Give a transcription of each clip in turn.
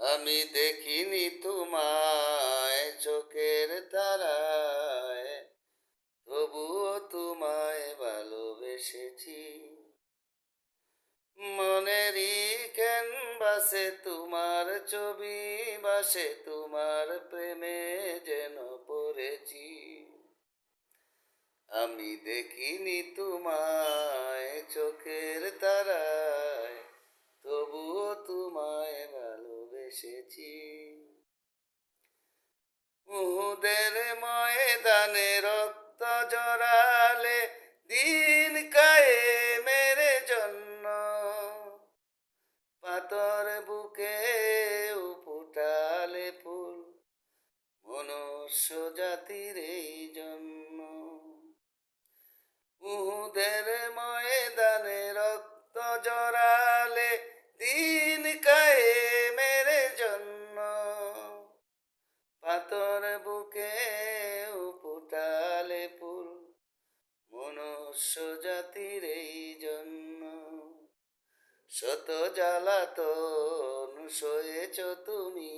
আমি দেখিনি তোমায় চোখের তারায়, তবুও তোমায় ভালোবেসেছি। মনেরই ক্যানভাসে তোমার ছবি ভাসে, তোমার প্রেমে যেন পড়েছি। আমি দেখিনি তোমায় চোখের তারায়, তবুও তোমায় ভালোবেসেছি। উহুদের ময়দানে রক্ত জড়ালে দিন কায়েমের জন্য, পাথর বুকে ফুটালে ফুল মনুষ্য জাতির এই জন্য। উহুদের ময়দানে রক্ত জড়ালে দিন কায়েমের জন্য, পাথর বুকে ফুটালে ফুল মনুষ্য জাতির এই জন্য। শত জ্বালাতন সয়েছ তুমি,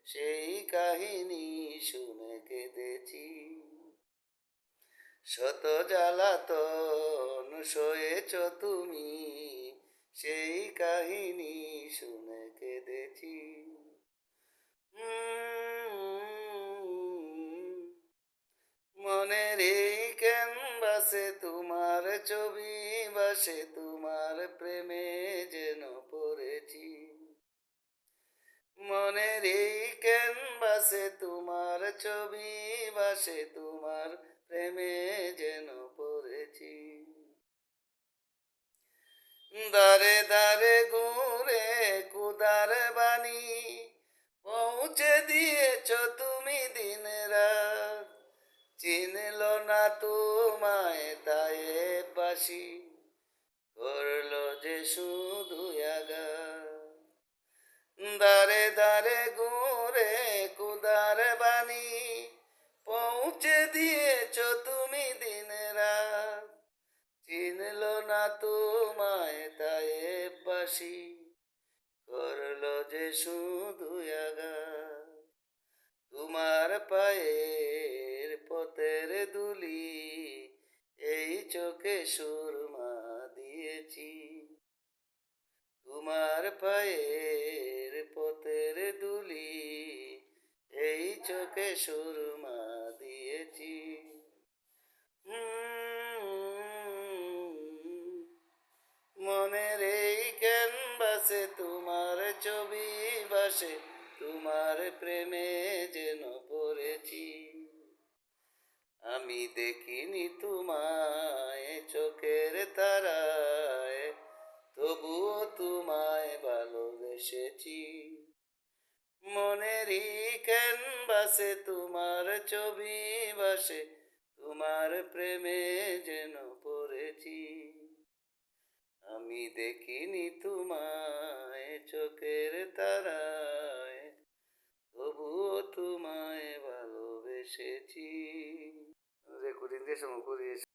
সেই কাহিনী শুনে কেঁদেছি। শত জ্বালাতন সয়েছ তুমি, সেই কাহিনী শুনে কেঁদেছি। মনের এই ক্যানভাসে তোমার ছবি ভাসে, তোমার প্রেমে যেন পড়েছি। মনের এই ক্যানভাসে তোমার ছবি ভাসে, তোমার প্রেমে যেন পড়েছি। দারে দারে ঘুরে কুদার বাণী পৌঁছে দিয়েছ তুমি দিন রাত। চিনল না তোমায় তাই বাসি, করলো যে শুধু আঘাত। দারে দারে ঘুরে কুদার বাণী পৌঁছে দিয়েছ তুমি দিন রাত। চিনল না তোমায় তাই বাসি, করলো যে শুধু আঘাত। তোমার পায়ের পথের ধুলি এই চোখে সুরমা দিয়েছি। তোমার পায়ের পথের ধুলি এই চোখে সুরমা দিয়েছি। মনের এই ক্যানভাসে তোমার ছবি ভাসে, তোমার প্রেমে যেন পড়েছি। আমি দেখিনি তোমায় চোখের তারায়, তবুও তোমায় ভালোবেসেছি। মনেরই ক্যানভাসে তোমার ছবি ভাসে, তোমার প্রেমে যেন পড়েছি। আমি দেখিনি তোমায় চোখের তারায়, তবুও তোমায় ভালোবেসেছি। রেকর্ডিং দিয়ে সময় করিয়েছি।